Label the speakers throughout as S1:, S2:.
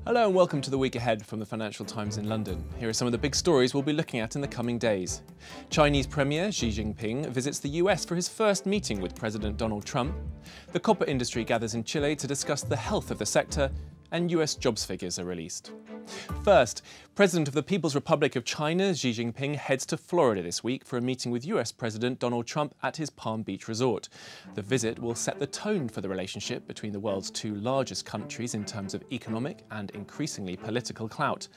S1: Hello and welcome to the week ahead from the Financial Times in London. Here are some of the big stories we'll be looking at in the coming days. Chinese Premier Xi Jinping visits the US for his first meeting with President Donald Trump. The copper industry gathers in Chile to discuss the health of the sector, and US jobs figures are released. First, President of the People's Republic of China Xi Jinping heads to Florida this week for a meeting with US President Donald Trump at his Palm Beach resort. The visit will set the tone for the relationship between the world's two largest countries in terms of economic and increasingly political clout.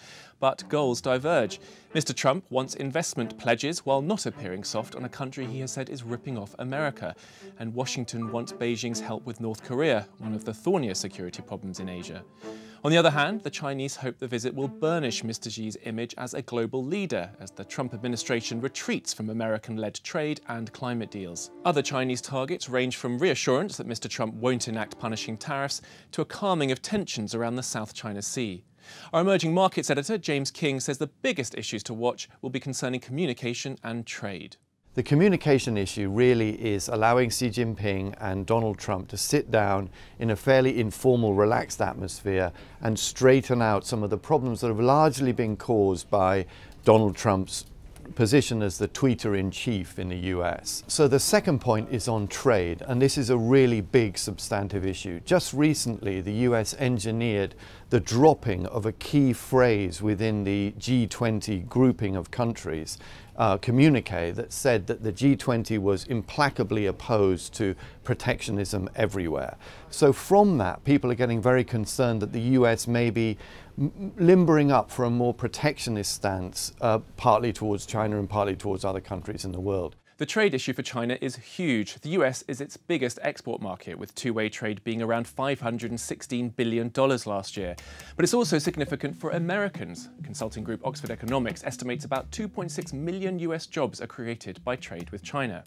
S1: But goals diverge. Mr. Trump wants investment pledges while not appearing soft on a country he has said is ripping off America. And Washington wants Beijing's help with North Korea, one of the thornier security problems in Asia. On the other hand, the Chinese hope the visit will burnish Mr. Xi's image as a global leader as the Trump administration retreats from American-led trade and climate deals. Other Chinese targets range from reassurance that Mr. Trump won't enact punishing tariffs to a calming of tensions around the South China Sea. Our emerging markets editor, James King, says the biggest issues to watch will be concerning communication and trade.
S2: The communication issue really is allowing Xi Jinping and Donald Trump to sit down in a fairly informal, relaxed atmosphere and straighten out some of the problems that have largely been caused by Donald Trump's position as the tweeter-in-chief in the US. So the second point is on trade, and this is a really big substantive issue. Just recently, the US engineered the dropping of a key phrase within the G20 grouping of countries, communique that said that the G20 was implacably opposed to protectionism everywhere. So from that, people are getting very concerned that the US may be limbering up for a more protectionist stance, partly towards China and partly towards other countries in the world.
S1: The trade issue for China is huge. The US is its biggest export market, with two-way trade being around $516 billion last year. But it's also significant for Americans. Consulting group Oxford Economics estimates about 2.6 million US jobs are created by trade with China.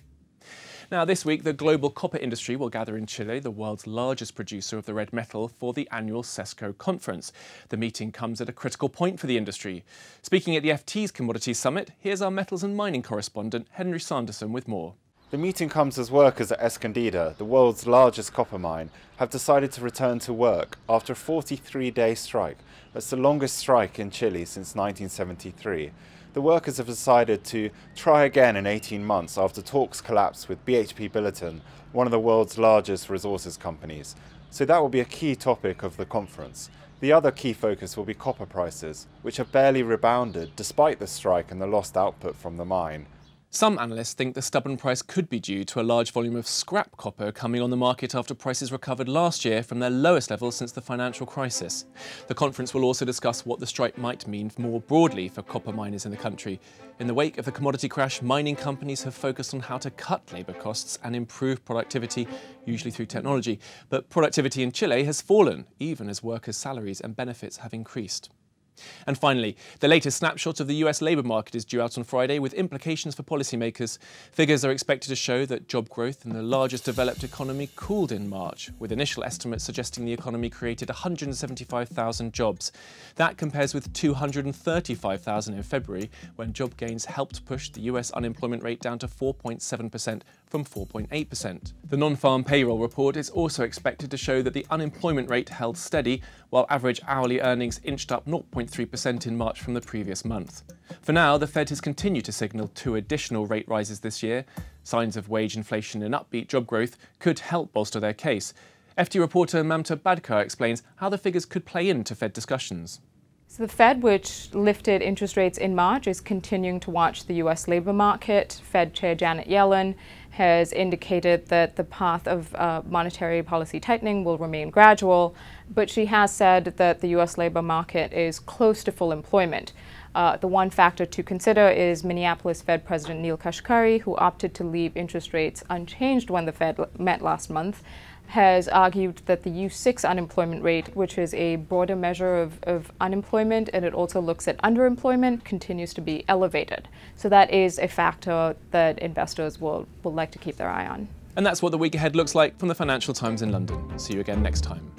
S1: Now, this week, the global copper industry will gather in Chile, the world's largest producer of the red metal, for the annual CESCO conference. The meeting comes at a critical point for the industry. Speaking at the FT's Commodities Summit, here's our metals and mining correspondent, Henry Sanderson, with more.
S3: The meeting comes as workers at Escondida, the world's largest copper mine, have decided to return to work after a 43-day strike. That's the longest strike in Chile since 1973. The workers have decided to try again in 18 months after talks collapsed with BHP Billiton, one of the world's largest resources companies. So that will be a key topic of the conference. The other key focus will be copper prices, which have barely rebounded despite the strike and the lost output from the mine.
S1: Some analysts think the stubborn price could be due to a large volume of scrap copper coming on the market after prices recovered last year from their lowest levels since the financial crisis. The conference will also discuss what the strike might mean more broadly for copper miners in the country. In the wake of the commodity crash, mining companies have focused on how to cut labour costs and improve productivity, usually through technology. But productivity in Chile has fallen, even as workers' salaries and benefits have increased. And finally, the latest snapshot of the US labour market is due out on Friday, with implications for policymakers. Figures are expected to show that job growth in the largest developed economy cooled in March, with initial estimates suggesting the economy created 175,000 jobs. That compares with 235,000 in February, when job gains helped push the US unemployment rate down to 4.7% from 4.8%. The non-farm payroll report is also expected to show that the unemployment rate held steady, while average hourly earnings inched up 0.3% in March from the previous month. For now, the Fed has continued to signal 2 additional rate rises this year. Signs of wage inflation and upbeat job growth could help bolster their case. FT reporter Mamta Badkar explains how the figures could play into Fed discussions.
S4: So the Fed, which lifted interest rates in March, is continuing to watch the US labor market. Fed Chair Janet Yellen has indicated that the path of monetary policy tightening will remain gradual, but she has said that the US labor market is close to full employment. The one factor to consider is Minneapolis Fed President Neel Kashkari, who opted to leave interest rates unchanged when the Fed met last month, has argued that the U6 unemployment rate, which is a broader measure of unemployment, and it also looks at underemployment, continues to be elevated. So that is a factor that investors will like to keep their eye on.
S1: And that's what the week ahead looks like from the Financial Times in London. See you again next time.